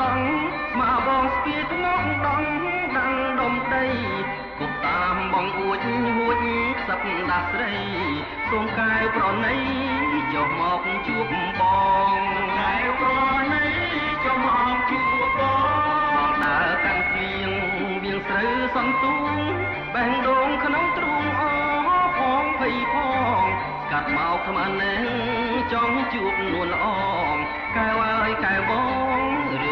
ដងមកបងស្ពាយថ្នងដងដាំងដុំដីគប់តាមបងអួចហួចខ្សឹបដាស់ស្រីសូមកែវប្រណីចុះមកជួបបងកែវប្រណីចុះមកជួបបងដើរកាន់ស្លៀងវៀងស្រូវសំទូងបេះដូងក្នុងទ្រូងអផងភ័យផងស្កាត់មកថ្មនេះចង់ជួបនួនល្អកែវអើយកែវបង